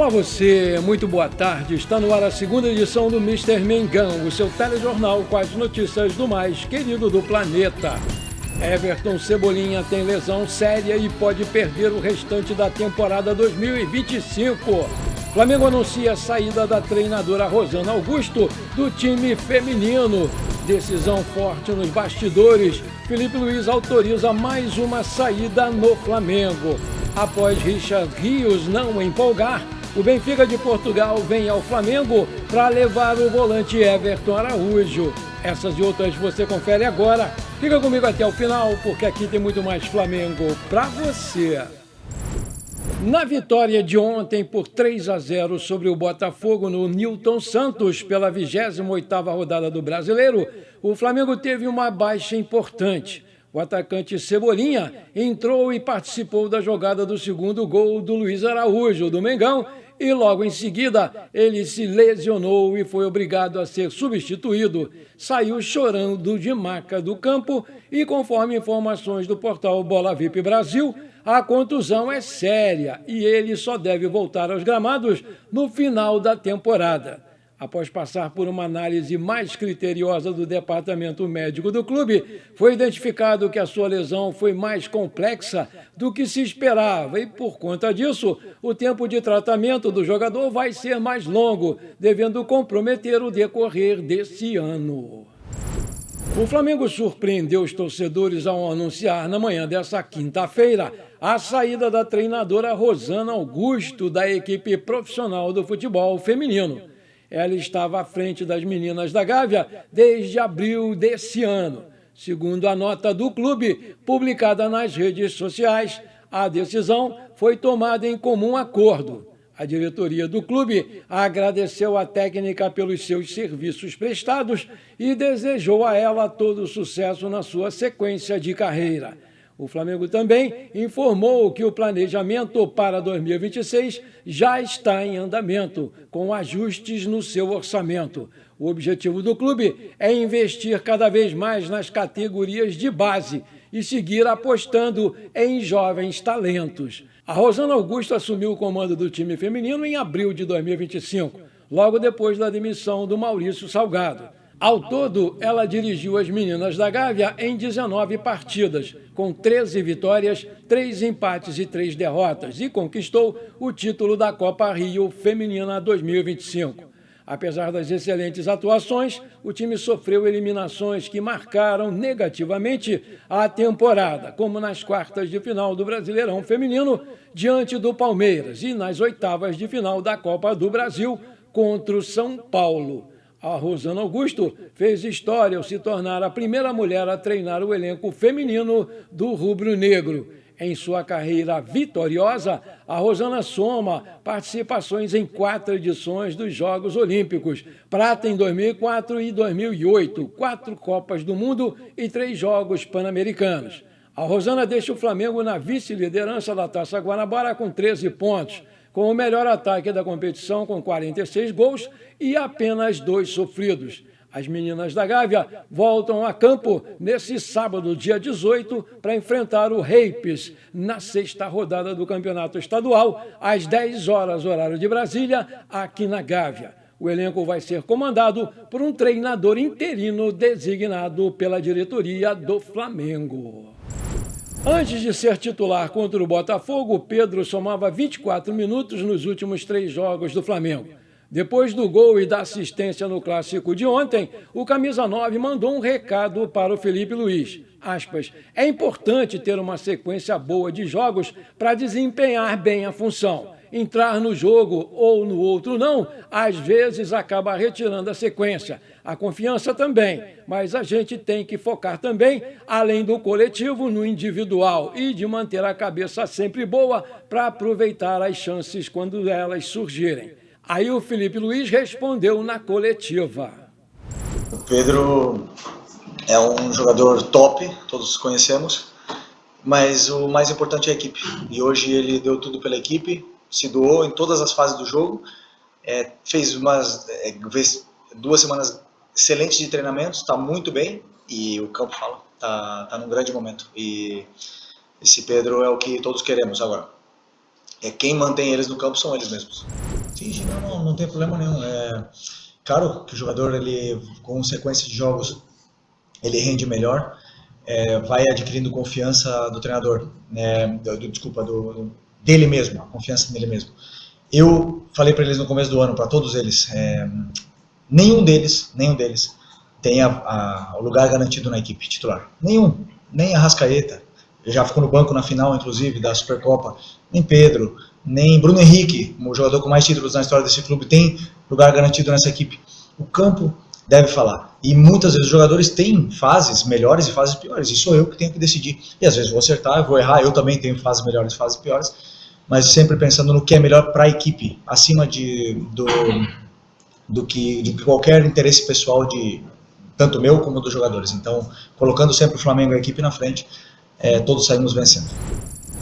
Olá você, muito boa tarde. Está no ar a segunda edição do Mister Mengão, o seu telejornal com as notícias do mais querido do planeta. Everton Cebolinha tem lesão séria e pode perder o restante da temporada 2025. Flamengo anuncia a saída da treinadora Rosana Augusto do time feminino. Decisão forte nos bastidores. Felipe Luiz autoriza mais uma saída no Flamengo. Após Richard Rios não empolgar, o Benfica de Portugal vem ao Flamengo para levar o volante Everton Araújo. Essas e outras você confere agora. Fica comigo até o final, porque aqui tem muito mais Flamengo para você. Na vitória de ontem por 3-0 sobre o Botafogo no Newton Santos pela 28ª rodada do Brasileiro, o Flamengo teve uma baixa importante. O atacante Cebolinha entrou e participou da jogada do segundo gol do Luiz Araújo, do Mengão, e logo em seguida ele se lesionou e foi obrigado a ser substituído. Saiu chorando de maca do campo e, conforme informações do portal Bola VIP Brasil, a contusão é séria e ele só deve voltar aos gramados no final da temporada. Após passar por uma análise mais criteriosa do departamento médico do clube, foi identificado que a sua lesão foi mais complexa do que se esperava e, por conta disso, o tempo de tratamento do jogador vai ser mais longo, devendo comprometer o decorrer desse ano. O Flamengo surpreendeu os torcedores ao anunciar na manhã dessa quinta-feira a saída da treinadora Rosana Augusto da equipe profissional do futebol feminino. Ela estava à frente das meninas da Gávea desde abril desse ano. Segundo a nota do clube, publicada nas redes sociais, a decisão foi tomada em comum acordo. A diretoria do clube agradeceu a técnica pelos seus serviços prestados e desejou a ela todo sucesso na sua sequência de carreira. O Flamengo também informou que o planejamento para 2026 já está em andamento, com ajustes no seu orçamento. O objetivo do clube é investir cada vez mais nas categorias de base e seguir apostando em jovens talentos. A Rosana Augusto assumiu o comando do time feminino em abril de 2025, logo depois da demissão do Maurício Salgado. Ao todo, ela dirigiu as meninas da Gávea em 19 partidas, com 13 vitórias, 3 empates e 3 derrotas, e conquistou o título da Copa Rio Feminina 2025. Apesar das excelentes atuações, o time sofreu eliminações que marcaram negativamente a temporada, como nas quartas de final do Brasileirão Feminino, diante do Palmeiras, e nas oitavas de final da Copa do Brasil, contra o São Paulo. A Rosana Augusto fez história ao se tornar a primeira mulher a treinar o elenco feminino do rubro-negro. Em sua carreira vitoriosa, a Rosana soma participações em 4 edições dos Jogos Olímpicos, prata em 2004 e 2008, 4 Copas do Mundo e 3 Jogos Pan-Americanos. A Rosana deixa o Flamengo na vice-liderança da Taça Guanabara com 13 pontos, com o melhor ataque da competição com 46 gols e apenas 2 sofridos. As meninas da Gávea voltam a campo nesse sábado, dia 18, para enfrentar o Reipes na 6ª rodada do Campeonato Estadual, às 10 horas, horário de Brasília, aqui na Gávea. O elenco vai ser comandado por um treinador interino designado pela diretoria do Flamengo. Antes de ser titular contra o Botafogo, Pedro somava 24 minutos nos últimos 3 jogos do Flamengo. Depois do gol e da assistência no clássico de ontem, o camisa 9 mandou um recado para o Felipe Luiz. Aspas, é importante ter uma sequência boa de jogos para desempenhar bem a função. Entrar no jogo ou no outro não, às vezes acaba retirando a sequência. A confiança também, mas a gente tem que focar também, além do coletivo, no individual e de manter a cabeça sempre boa para aproveitar as chances quando elas surgirem. Aí o Felipe Luiz respondeu na coletiva. O Pedro é um jogador top, todos conhecemos, mas o mais importante é a equipe. E hoje ele deu tudo pela equipe, se doou em todas as fases do jogo, fez 2 semanas excelentes de treinamentos, está muito bem e o campo fala, está num grande momento. E esse Pedro é o que todos queremos agora. Quem mantém eles no campo são eles mesmos. Sim, sim, não tem problema nenhum. Claro que o jogador, ele, com sequência de jogos, ele rende melhor, vai adquirindo confiança do treinador, né, desculpa, dele mesmo, a confiança nele mesmo. Eu falei para eles no começo do ano, para todos eles, nenhum deles tem o lugar garantido na equipe titular. Nenhum, nem a Arrascaeta, já ficou no banco na final, inclusive, da Supercopa, nem Pedro, nem Bruno Henrique, o jogador com mais títulos na história desse clube, tem lugar garantido nessa equipe. O campo deve falar. E muitas vezes os jogadores têm fases melhores e fases piores, e sou eu que tenho que decidir. E às vezes vou acertar, vou errar, eu também tenho fases melhores e fases piores, mas sempre pensando no que é melhor para a equipe, acima de qualquer interesse pessoal de tanto meu como dos jogadores. Então, colocando sempre o Flamengo e a equipe na frente, todos saímos vencendo.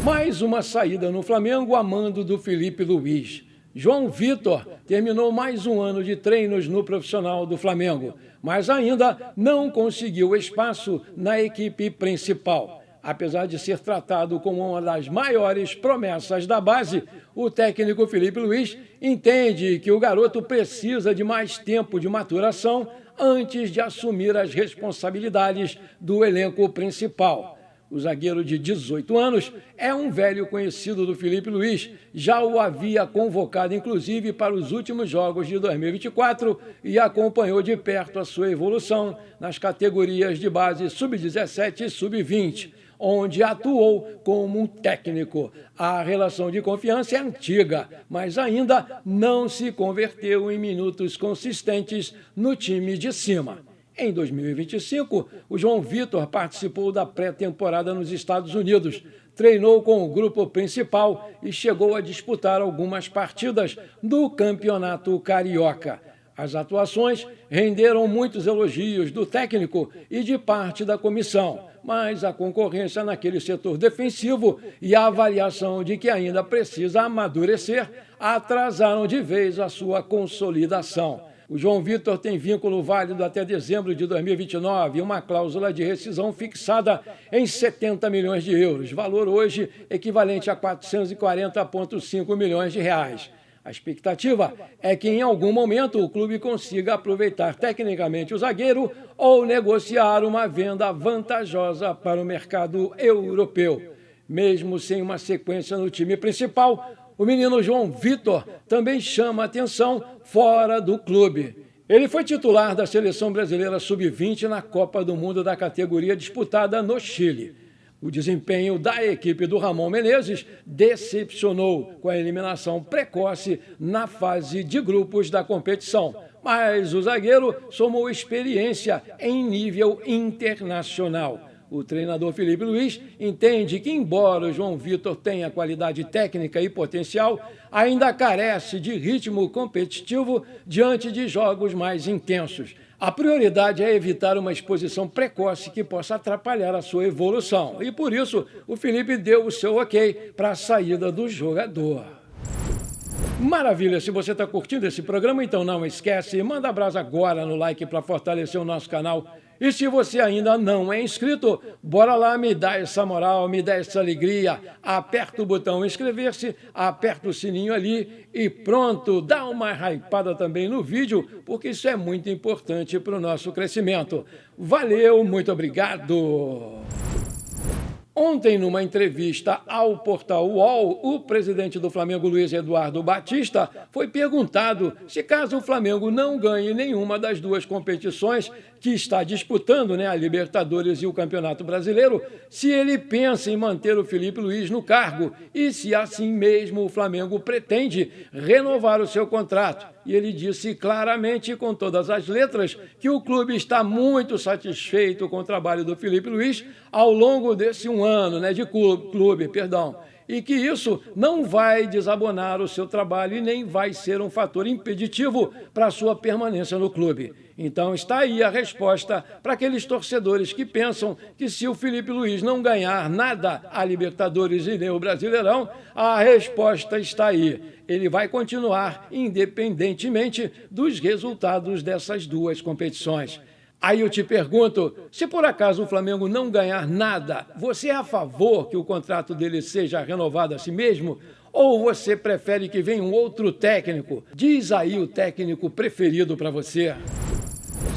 Mais uma saída no Flamengo a mando do Felipe Luiz. João Vitor terminou mais um ano de treinos no profissional do Flamengo, mas ainda não conseguiu espaço na equipe principal. Apesar de ser tratado como uma das maiores promessas da base, o técnico Felipe Luiz entende que o garoto precisa de mais tempo de maturação antes de assumir as responsabilidades do elenco principal. O zagueiro de 18 anos é um velho conhecido do Felipe Luiz, já o havia convocado inclusive para os últimos jogos de 2024 e acompanhou de perto a sua evolução nas categorias de base sub-17 e sub-20, onde atuou como um técnico. A relação de confiança é antiga, mas ainda não se converteu em minutos consistentes no time de cima. Em 2025, o João Vitor participou da pré-temporada nos Estados Unidos, treinou com o grupo principal e chegou a disputar algumas partidas do Campeonato Carioca. As atuações renderam muitos elogios do técnico e de parte da comissão, mas a concorrência naquele setor defensivo e a avaliação de que ainda precisa amadurecer atrasaram de vez a sua consolidação. O João Vitor tem vínculo válido até dezembro de 2029 e uma cláusula de rescisão fixada em 70 milhões de euros, valor hoje equivalente a 440,5 milhões de reais. A expectativa é que, em algum momento, o clube consiga aproveitar tecnicamente o zagueiro ou negociar uma venda vantajosa para o mercado europeu. Mesmo sem uma sequência no time principal, o menino João Vitor também chama atenção fora do clube. Ele foi titular da Seleção Brasileira Sub-20 na Copa do Mundo da categoria disputada no Chile. O desempenho da equipe do Ramon Menezes decepcionou com a eliminação precoce na fase de grupos da competição, mas o zagueiro somou experiência em nível internacional. O treinador Felipe Luiz entende que, embora o João Vitor tenha qualidade técnica e potencial, ainda carece de ritmo competitivo diante de jogos mais intensos. A prioridade é evitar uma exposição precoce que possa atrapalhar a sua evolução. E, por isso, o Felipe deu o seu ok para a saída do jogador. Maravilha! Se você está curtindo esse programa, então não esquece, manda brasa agora no like para fortalecer o nosso canal. E se você ainda não é inscrito, bora lá, me dá essa moral, me dá essa alegria. Aperta o botão inscrever-se, aperta o sininho ali e pronto, dá uma hypada também no vídeo, porque isso é muito importante para o nosso crescimento. Valeu, muito obrigado! Ontem, numa entrevista ao portal UOL, o presidente do Flamengo, Luiz Eduardo Batista, foi perguntado se, caso o Flamengo não ganhe nenhuma das duas competições que está disputando, a Libertadores e o Campeonato Brasileiro, se ele pensa em manter o Felipe Luiz no cargo e se assim mesmo o Flamengo pretende renovar o seu contrato. E ele disse claramente, com todas as letras, que o clube está muito satisfeito com o trabalho do Felipe Luiz ao longo desse ano de clube, e que isso não vai desabonar o seu trabalho e nem vai ser um fator impeditivo para a sua permanência no clube. Então está aí a resposta para aqueles torcedores que pensam que, se o Felipe Luiz não ganhar nada a Libertadores e nem o Brasileirão, a resposta está aí. Ele vai continuar independentemente dos resultados dessas duas competições. Aí eu te pergunto, se por acaso o Flamengo não ganhar nada, você é a favor que o contrato dele seja renovado a si mesmo? Ou você prefere que venha um outro técnico? Diz aí o técnico preferido para você.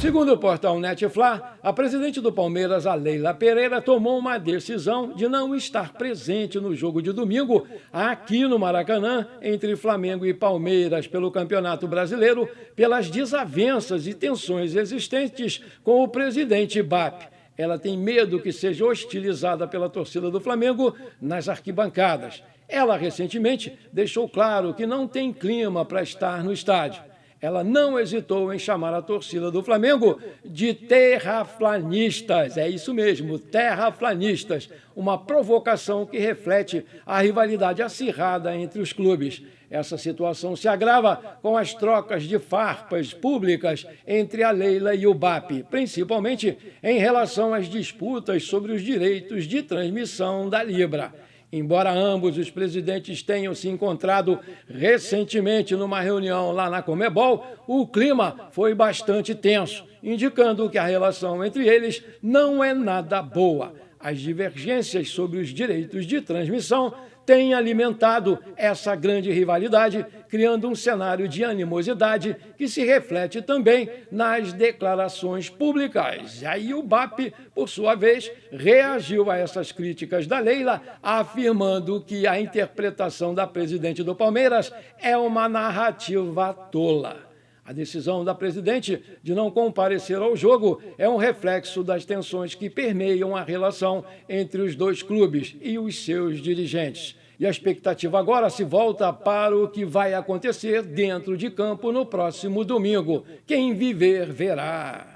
Segundo o portal Netflix, a presidente do Palmeiras, a Leila Pereira, tomou uma decisão de não estar presente no jogo de domingo aqui no Maracanã entre Flamengo e Palmeiras pelo Campeonato Brasileiro pelas desavenças e tensões existentes com o presidente BAP. Ela tem medo que seja hostilizada pela torcida do Flamengo nas arquibancadas. Ela recentemente deixou claro que não tem clima para estar no estádio. Ela não hesitou em chamar a torcida do Flamengo de terraplanistas. É isso mesmo, terraplanistas. Uma provocação que reflete a rivalidade acirrada entre os clubes. Essa situação se agrava com as trocas de farpas públicas entre a Leila e o BAP, principalmente em relação às disputas sobre os direitos de transmissão da Libra. Embora ambos os presidentes tenham se encontrado recentemente numa reunião lá na Conmebol, o clima foi bastante tenso, indicando que a relação entre eles não é nada boa. As divergências sobre os direitos de transmissão têm alimentado essa grande rivalidade, criando um cenário de animosidade que se reflete também nas declarações públicas. E aí o BAP, por sua vez, reagiu a essas críticas da Leila, afirmando que a interpretação da presidente do Palmeiras é uma narrativa tola. A decisão da presidente de não comparecer ao jogo é um reflexo das tensões que permeiam a relação entre os dois clubes e os seus dirigentes. E a expectativa agora se volta para o que vai acontecer dentro de campo no próximo domingo. Quem viver, verá.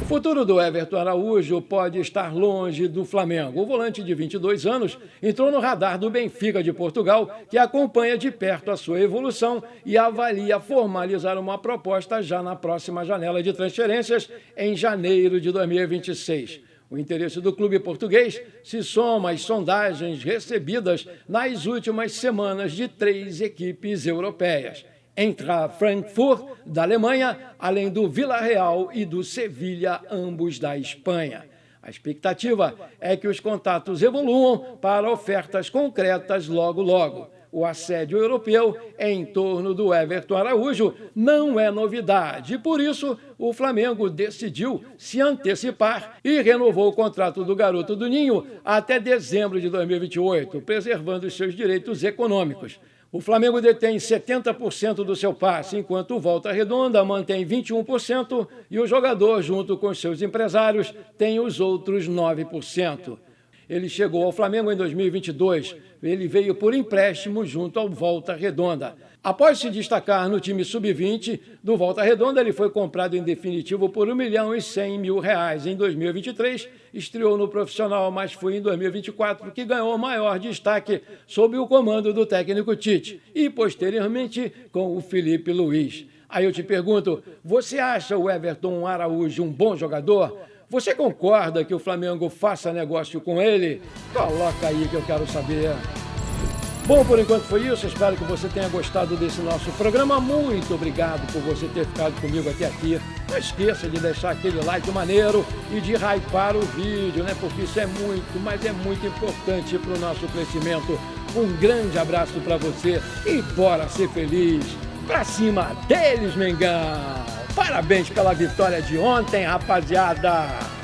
O futuro do Everton Araújo pode estar longe do Flamengo. O volante de 22 anos entrou no radar do Benfica de Portugal, que acompanha de perto a sua evolução e avalia formalizar uma proposta já na próxima janela de transferências, em janeiro de 2026. O interesse do clube português se soma às sondagens recebidas nas últimas semanas de 3 equipes europeias. Entra Frankfurt, da Alemanha, além do Villarreal e do Sevilha, ambos da Espanha. A expectativa é que os contatos evoluam para ofertas concretas logo. O assédio europeu em torno do Everton Araújo não é novidade. E por isso, o Flamengo decidiu se antecipar e renovou o contrato do garoto do Ninho até dezembro de 2028, preservando os seus direitos econômicos. O Flamengo detém 70% do seu passe, enquanto o Volta Redonda mantém 21% e o jogador, junto com seus empresários, tem os outros 9%. Ele chegou ao Flamengo em 2022. Ele veio por empréstimo junto ao Volta Redonda. Após se destacar no time sub-20 do Volta Redonda, ele foi comprado em definitivo por R$1.100.000. Em 2023, estreou no profissional, mas foi em 2024 que ganhou maior destaque sob o comando do técnico Tite e, posteriormente, com o Felipe Luiz. Aí eu te pergunto, você acha o Everton Araújo um bom jogador? Você concorda que o Flamengo faça negócio com ele? Coloca aí que eu quero saber. Bom, por enquanto foi isso. Espero que você tenha gostado desse nosso programa. Muito obrigado por você ter ficado comigo até aqui. Não esqueça de deixar aquele like maneiro e de hypar o vídeo, né? Porque isso é muito, mas é muito importante para o nosso crescimento. Um grande abraço para você e bora ser feliz. Pra cima deles, Mengão! Parabéns pela vitória de ontem, rapaziada!